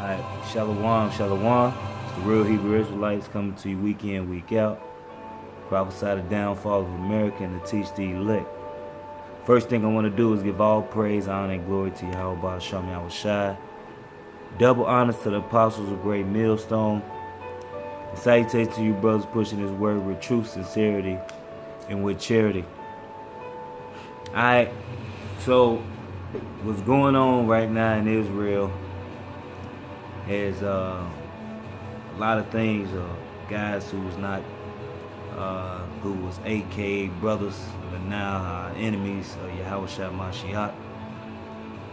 Alright, Shalom, Shalom. It's the real Hebrew Israelites coming to you week in, week out. Prophesy the downfall of America and to teach the elect. First thing I want to do is give all praise, honor, and glory to Yahweh Shem Yahushai. Double honors to the apostles of Great Millstone. And salutations to you brothers pushing this word with truth, sincerity, and with charity. Alright, so what's going on right now in Israel is a lot of things. Guys who was not, who was AKA brothers, but now enemies of Yahweh Mashiach,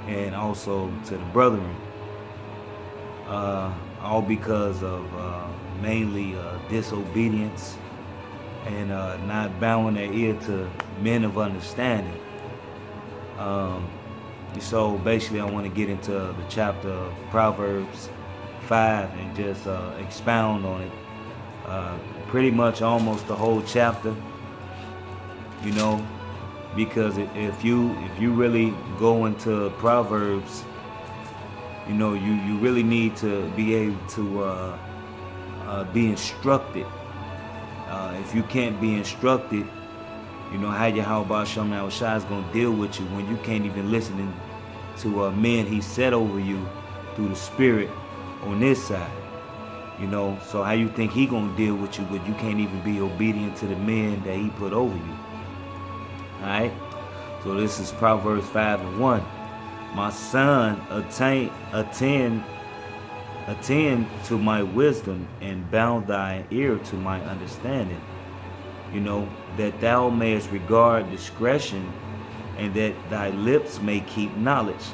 and also to the brethren, all because of mainly disobedience and not bowing their ear to men of understanding. So basically, I want to get into the chapter of Proverbs 5 and just expound on it. Pretty much almost the whole chapter, you know, because if you really go into Proverbs, you know, you really need to be able to be instructed. If you can't be instructed, you know, how Yahweh Shem Yahushai is going to deal with you when you can't even listen to men he set over you through the Spirit on this side. You know, so how you think he going to deal with you when you can't even be obedient to the men that he put over you? Alright? So this is Proverbs 5:1. My son, attend to my wisdom and bow thy ear to my understanding. You know, that thou mayest regard discretion and that thy lips may keep knowledge.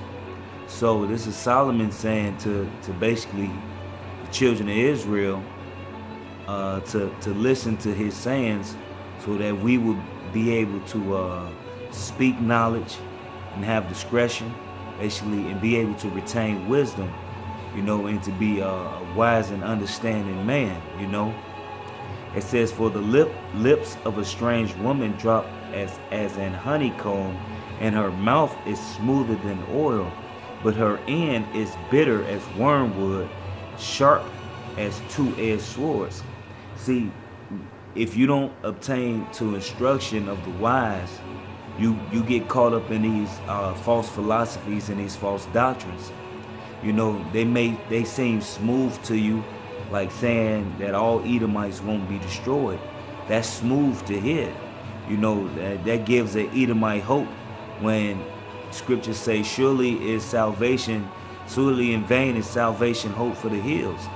So this is Solomon saying to basically the children of Israel to listen to his sayings so that we would be able to speak knowledge and have discretion, basically, and be able to retain wisdom, you know, and to be a wise and understanding man, you know. It says, for the lips of a strange woman drop as an honeycomb, and her mouth is smoother than oil, but her end is bitter as wormwood, sharp as two-edged swords. See, if you don't obtain to instruction of the wise, you get caught up in these false philosophies and these false doctrines. You know, they seem smooth to you, like saying that all Edomites won't be destroyed. That's smooth to hear. You know, that gives an Edomite hope when scriptures say, surely in vain is salvation hope for the hills.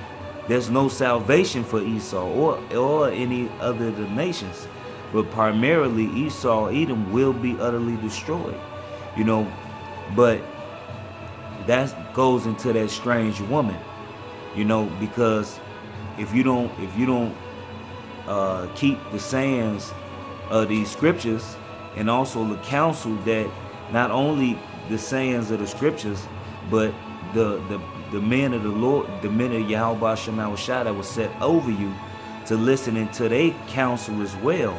There's no salvation for Esau or any other of the nations, but primarily Esau, Edom will be utterly destroyed. You know, but that goes into that strange woman. You know, because if you don't keep the sayings of these scriptures, and also the counsel that not only the sayings of the scriptures, but the men of the Lord, the men of Yahweh Shem Yahushai that was set over you to listen to their counsel as well.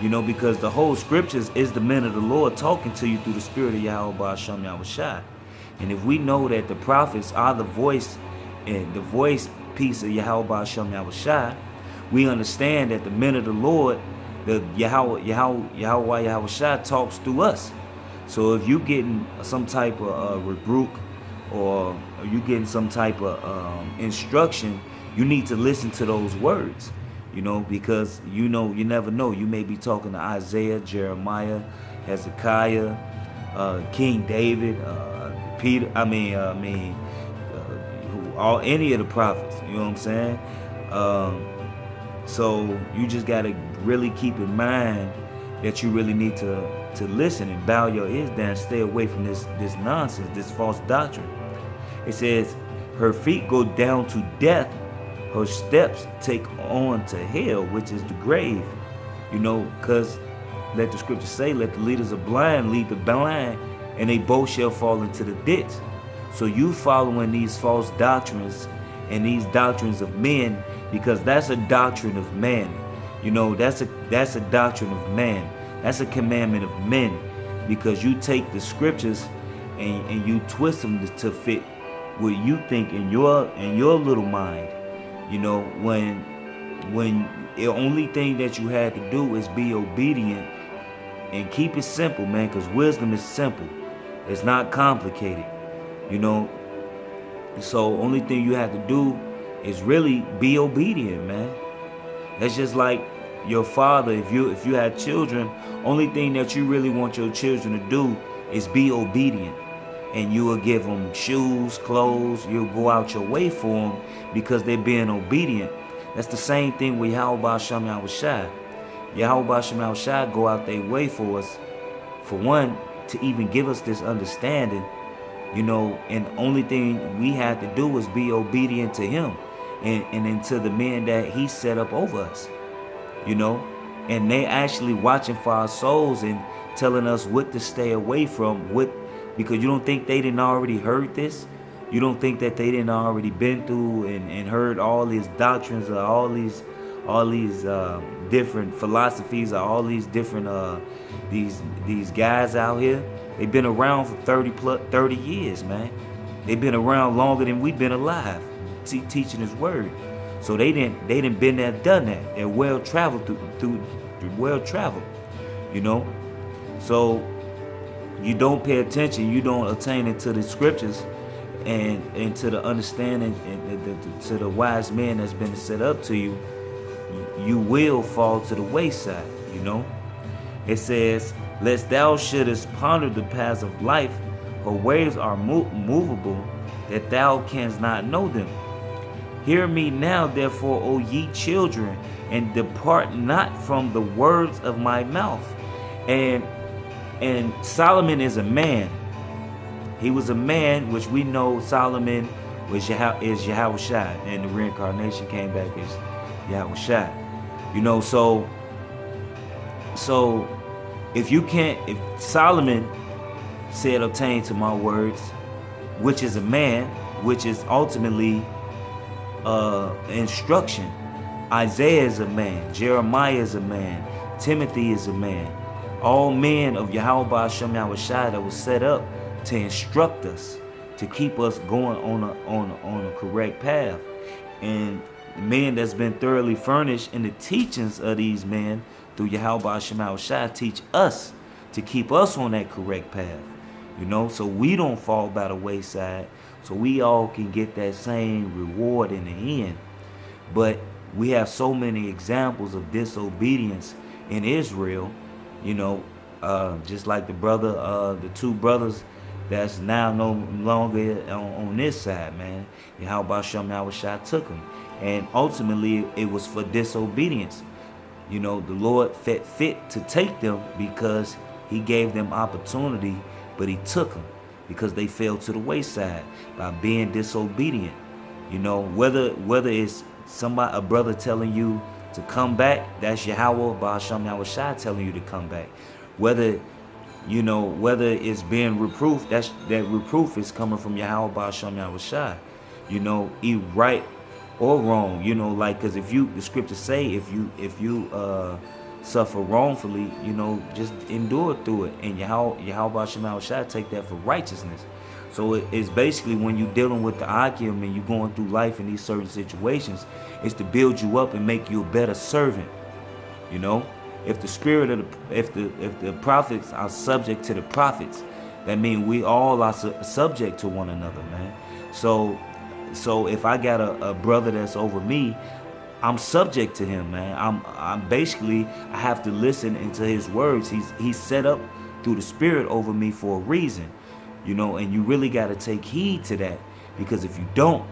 You know, because the whole scriptures is the men of the Lord talking to you through the Spirit of Yahweh Shem Yahushai. And if we know that the prophets are the voice and the voice piece of Yahweh Shem Yahushai, we understand that the men of the Lord, the Yahweh Yahushai talks through us. So if you getting some type of rebuke or you getting some type of instruction, you need to listen to those words, you know, because you know, you never know. You may be talking to Isaiah, Jeremiah, Hezekiah, King David, Peter. Any of the prophets. You know what I'm saying? So you just gotta really keep in mind that you really need to listen and bow your ears down, stay away from this nonsense, this false doctrine. It says, her feet go down to death, her steps take on to hell, which is the grave. You know, because let the scripture say, let the leaders of blind lead the blind, and they both shall fall into the ditch. So you following these false doctrines and these doctrines of men, because that's a doctrine of man. You know, that's a doctrine of man. That's a commandment of men, because you take the scriptures and you twist them to fit what you think in your little mind. You know, when the only thing that you had to do is be obedient and keep it simple, man, because wisdom is simple. It's not complicated. You know, so only thing you have to do is really be obedient, man. That's just like your father. If you had children, only thing that you really want your children to do is be obedient, and you will give them shoes, clothes. You'll go out your way for them because they're being obedient. That's the same thing with Yahweh Shem Yahushai. Yahweh Shem Yahushai go out their way for us, for one, to even give us this understanding. You know, and the only thing we have to do is be obedient to him and then to the men that he set up over us. You know, and they actually watching for our souls and telling us what to stay away from, because you don't think they didn't already heard this? You don't think that they didn't already been through and heard all these doctrines of all these different philosophies of all these different these guys out here? They've been around for 30 years, man. They've been around longer than we've been alive, teaching his word. So they didn't been there, done that. They're well traveled through well traveled, you know. So you don't pay attention, you don't attain into the scriptures and to the understanding and to the wise man that's been set up to you, you will fall to the wayside, you know. It says, lest thou shouldest ponder the paths of life, her ways are movable, that thou canst not know them. Hear me now, therefore, O ye children, and depart not from the words of my mouth. And Solomon is a man. He was a man, which we know Solomon is Yahushua, and the reincarnation came back as Yahushua. You know, so if Solomon said, obtain to my words, which is a man, which is ultimately instruction. Isaiah is a man, Jeremiah is a man, Timothy is a man. All men of Yahweh Shem Yahushua that was set up to instruct us, to keep us going on a correct path. And men that's been thoroughly furnished in the teachings of these men through Yahweh Shem Yahushua teach us to keep us on that correct path. You know, so we don't fall by the wayside, so we all can get that same reward in the end. But we have so many examples of disobedience in Israel, you know, just like the two brothers that's now no longer on this side, man. Yahweh Shem Yahushua took them, and ultimately it was for disobedience. You know, the Lord felt fit to take them because he gave them opportunity, but he took them because they fell to the wayside by being disobedient. You know, whether it's a brother telling you to come back, that's Yahweh Ba'ashem Yahushua telling you to come back. Whether it's being reproof, that reproof is coming from Yahweh Ba'ashem Yahushua. You know, either right or wrong. You know, like, because the scriptures say if you suffer wrongfully, you know, just endure through it, and Yahweh Ba'ashem Yahushua take that for righteousness. So it's basically when you're dealing with the Akim and you're going through life in these certain situations, it's to build you up and make you a better servant. You know, if the prophets are subject to the prophets, that means we all are subject to one another, man. So if I got a brother that's over me, I'm subject to him, man. I'm basically, I have to listen into his words. He's set up through the Spirit over me for a reason. You know, and you really got to take heed to that, because if you don't,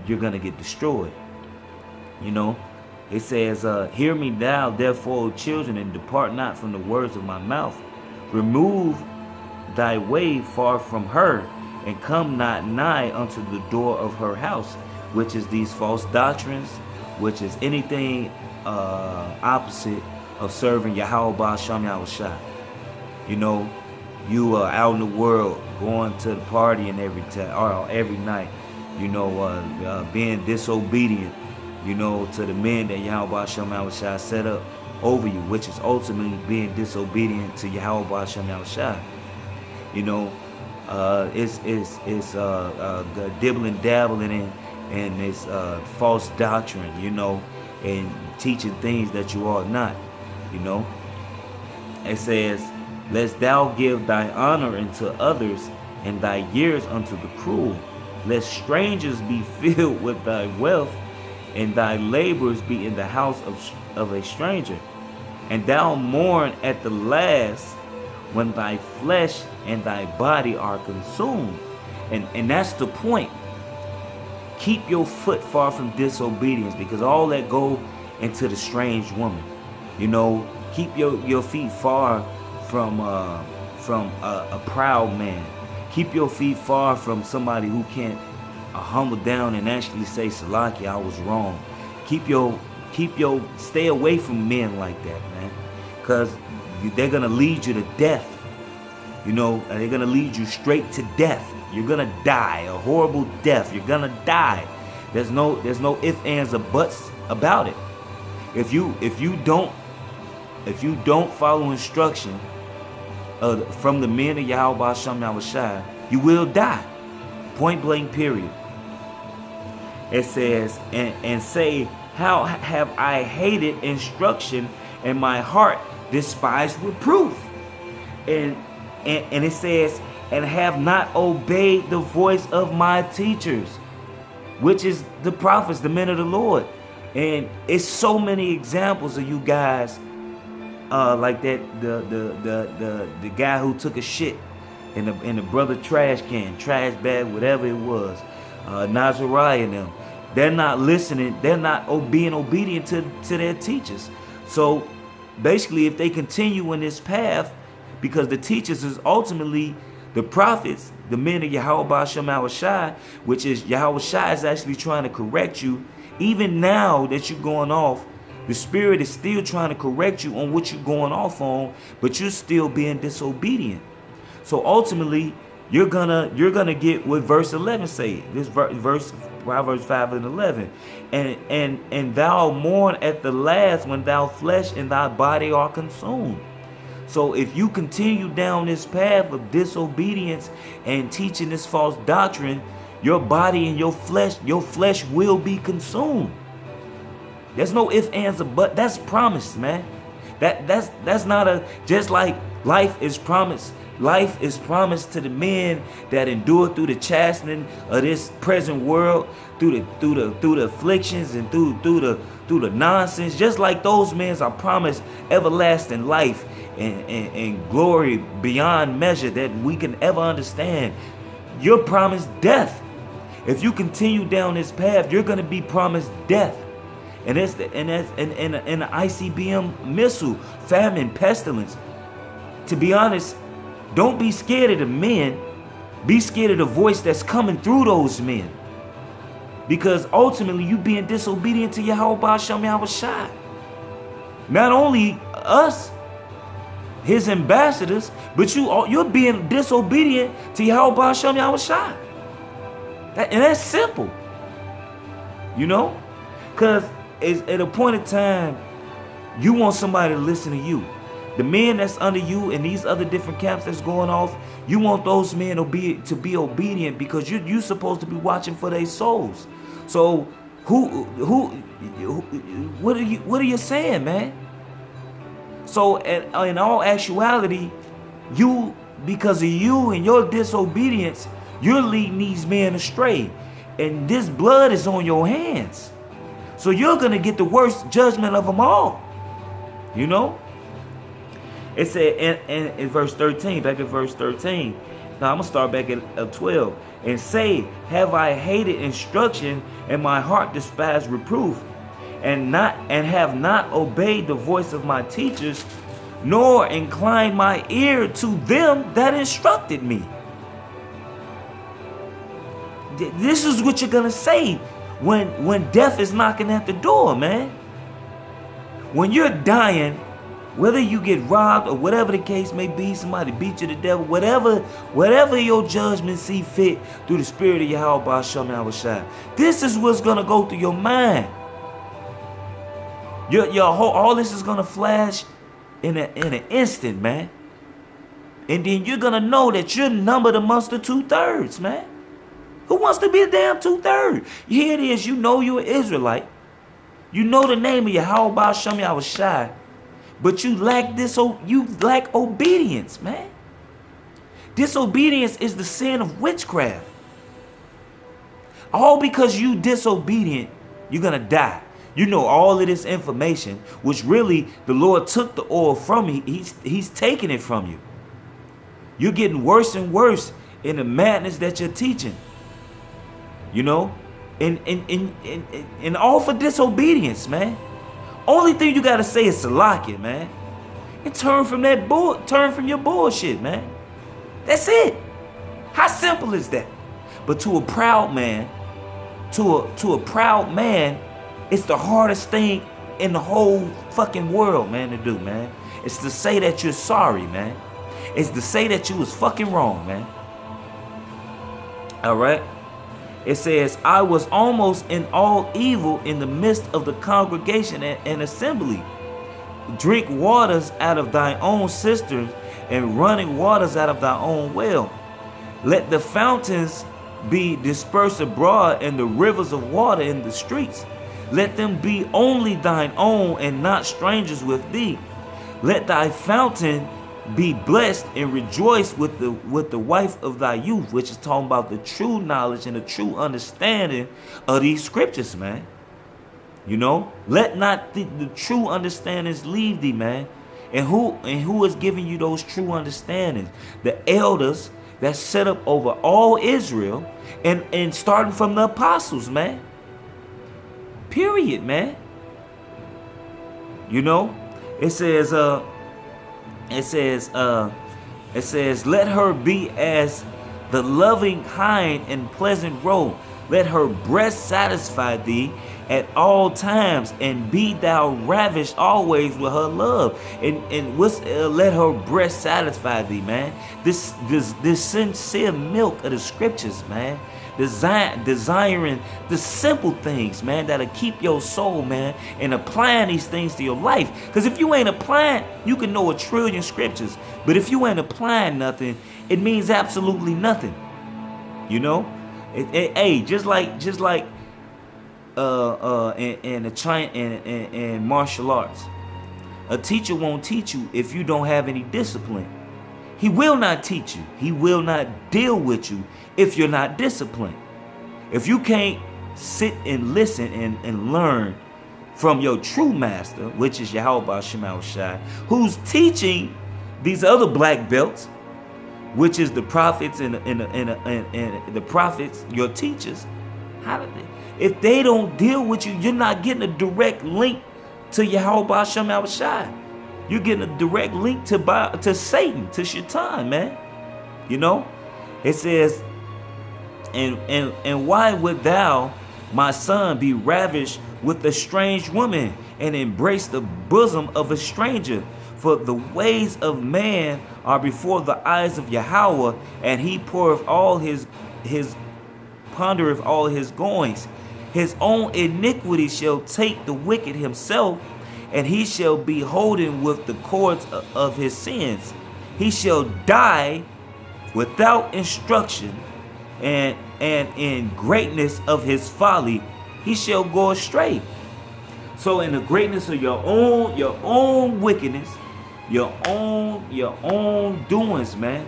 you're going to get destroyed. You know, it says, hear me thou, therefore, O children, and depart not from the words of my mouth. Remove thy way far from her, and come not nigh unto the door of her house, which is these false doctrines, which is anything opposite of serving Yahweh Ba'ashem Yahushua. You know, you are out in the world going to the party and every night, you know, being disobedient, you know, to the men that Yahweh Shem Yahushua set up over you, which is ultimately being disobedient to Yahweh Shem Yahushua. You know, dibbling dabbling in this false doctrine, you know, and teaching things that you ought not, you know. It says, lest thou give thy honor unto others, and thy years unto the cruel, lest strangers be filled with thy wealth, and thy labors be in the house of a stranger. And thou mourn at the last, when thy flesh and thy body are consumed. And that's the point. Keep your foot far from disobedience, because all that go into the strange woman. You know, keep your feet far from a proud man. Keep your feet far from somebody who can't humble down and actually say, Salaki, I was wrong. Stay away from men like that, man, because they're gonna lead you to death. You know, they're gonna lead you straight to death. You're gonna die a horrible death. You're gonna die. There's no ifs, ands, or buts about it. If you don't follow instruction from the men of Yahweh Hashem Yahushua, you will die. Point blank, period. It says, and say, how have I hated instruction, and my heart despised reproof. And it says, and have not obeyed the voice of my teachers, which is the prophets, the men of the Lord. And it's so many examples of you guys like that. The guy who took a shit in the brother trash can, trash bag, whatever it was, Nazariah and them. They're not listening. They're not being obedient to their teachers. So basically, if they continue in this path, because the teachers is ultimately the prophets, the men of Yahweh Hashem Yahushua, which is Yahushua is actually trying to correct you. Even now that you're going off, the Spirit is still trying to correct you on what you're going off on, but you're still being disobedient. So ultimately, you're gonna get what verse 11 say. This verse Proverbs 5 and 11, and thou mourn at the last, when thy flesh and thy body are consumed. So if you continue down this path of disobedience and teaching this false doctrine, your body and your flesh will be consumed. There's no ifs, ands, or buts. That's promised, man. That's not a, just like life is promised. Life is promised to the men that endure through the chastening of this present world, through the afflictions and through the nonsense. Just like those men are promised everlasting life and glory beyond measure that we can ever understand. You're promised death. If you continue down this path, you're going to be promised death. And that's the ICBM missile, famine, pestilence. To be honest, don't be scared of the men. Be scared of the voice that's coming through those men. Because ultimately, you being disobedient to Yahweh Hashem Yahushua. Not only us, his ambassadors, but you're being disobedient to Yahweh Hashem Yahushua. And that's simple. You know? Because at a point in time, you want somebody to listen to you. The men that's under you and these other different camps that's going off, you want those men to be obedient, because you're supposed to be watching for their souls. So what are you saying, man? So in all actuality, because of you and your disobedience, you're leading these men astray, and this blood is on your hands. So you're gonna get the worst judgment of them all. You know. It said in verse 13, back at verse 13. Now I'm going to start back at 12. And say, have I hated instruction, and my heart despised reproof, and have not obeyed the voice of my teachers, nor inclined my ear to them that instructed me. This is what you're going to say when death is knocking at the door, man. When you're dying, whether you get robbed or whatever the case may be, somebody beat you to death, whatever your judgment see fit through the Spirit of Yahweh Hashem Yahushua, this is what's gonna go through your mind. All this is gonna flash in an instant, man. And then you're going to know that you're numbered amongst the 2/3, man. Who wants to be a damn 2/3? Here it is. You know you're an Israelite. You know the name of Yahweh Shem Yahushai. But you lack obedience, man. Disobedience is the sin of witchcraft. All because you disobedient, you're going to die. You know all of this information, which really the Lord took the oil from you. He's taking it from you. You're getting worse and worse in the madness that you're teaching. You know? And all for disobedience, man. Only thing you got to say is Salakia, man. And turn from your bullshit, man. That's it. How simple is that? But to a proud man, to a proud man, it's the hardest thing in the whole fucking world, man, to do, man. It's to say that you're sorry, man. It's to say that you was fucking wrong, man. All right? It says, I was almost in all evil in the midst of the congregation and assembly. Drink waters out of thy own cisterns and running waters out of thy own well. Let the fountains be dispersed abroad and the rivers of water in the streets. Let them be only thine own and not strangers with thee. Let thy fountain be blessed and rejoice with the wife of thy youth, which is talking about the true knowledge and the true understanding of these scriptures, man. You know, let not the true understandings leave thee, man. And who is giving you those true understandings? The elders that set up over all Israel, and starting from the apostles, man. Period, man. You know, it says, let her be as the loving hind and pleasant roe. Let her breast satisfy thee at all times, and be thou ravished always with her love. And let her breast satisfy thee, man. This sincere milk of the scriptures, man. Desiring the simple things, man, that'll keep your soul, man, and applying these things to your life. Because if you ain't applying, you can know 1,000,000,000 scriptures, but if you ain't applying nothing, it means absolutely nothing. You know, just like in martial arts, a teacher won't teach you if you don't have any discipline. He will not teach you. He will not deal with you if you're not disciplined. If you can't sit and listen and learn from your true master, which is Yahweh Shema Shai, who's teaching these other black belts, which is the prophets and the prophets, your teachers, if they don't deal with you, you're not getting a direct link to Yahweh Shema Shai. You're getting a direct link to Satan, to Shaitan, man. You know? It says, and why would thou, my son, be ravished with a strange woman and embrace the bosom of a stranger? For the ways of man are before the eyes of Yahweh, and he pondereth all his goings. His own iniquity shall take the wicked himself, and he shall be holden with the cords of his sins. He shall die without instruction, and in greatness of his folly he shall go astray. So in the greatness of your own wickedness, your own doings, man,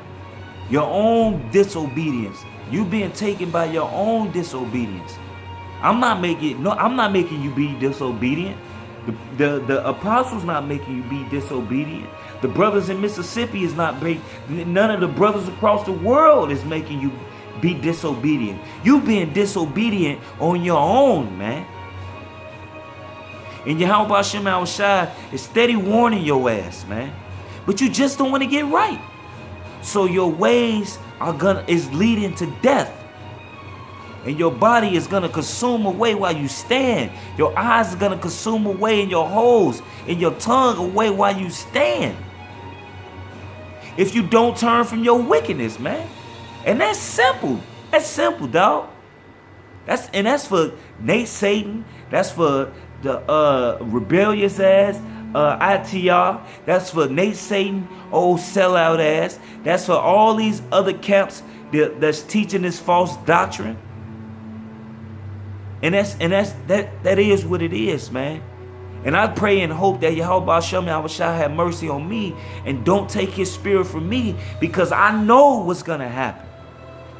your own disobedience, you being taken by your own disobedience. I'm not making you be disobedient. The apostles not making you be disobedient. The brothers in Mississippi is not none of the brothers across the world is making you be disobedient. You being disobedient on your own, man. And Yahweh Shema Shai is steady warning your ass, man. But you just don't want to get right. So your ways is leading to death. And your body is going to consume away while you stand. Your eyes are going to consume away in your holes. And your tongue away while you stand. If you don't turn from your wickedness, man. And that's simple. That's simple, dog. That's for Nate Satan. That's for the rebellious ass ITR. That's for Nate Satan, old sellout ass. That's for all these other camps that's teaching this false doctrine. And that is what it is, man. And I pray and hope that Yahweh Shem Yahushua have mercy on me and don't take his spirit from me, because I know what's gonna happen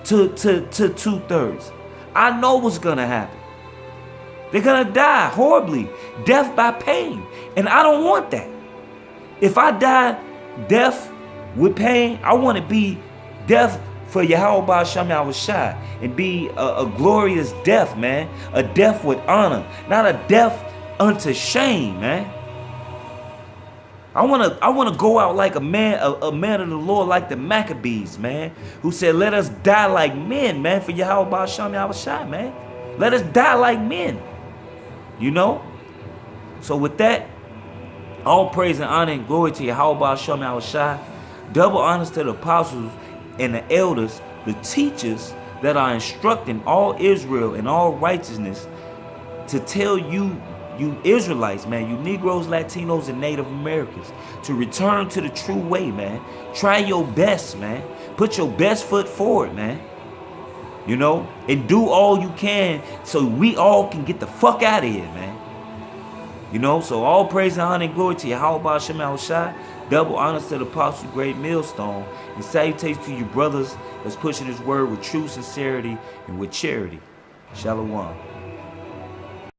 to 2/3. I know what's gonna happen. They're gonna die horribly, death by pain. And I don't want that. If I die death with pain, I want to be death for Yahweh Shem Yahushua and be a glorious death, man. A death with honor, not a death unto shame, man. I wanna go out like a man of the Lord, like the Maccabees, man, who said, "Let us die like men, man, for Yahweh Shem Yahushua, man. Let us die like men." You know? So with that, all praise and honor and glory to Yahweh Shem Yahushua. Double honors to the apostles and the elders, the teachers that are instructing all Israel in all righteousness, to tell you Israelites, man, you Negroes, Latinos, and Native Americans, to return to the true way, man. Try your best, man. Put your best foot forward, man. You know, and do all you can so we all can get the fuck out of here, man. You know, so all praise and honor and glory to Yahweh Shem Yahushua. Double honors to the apostle, great millstone, and salutations to you brothers that's pushing his word with true sincerity and with charity. Shalom.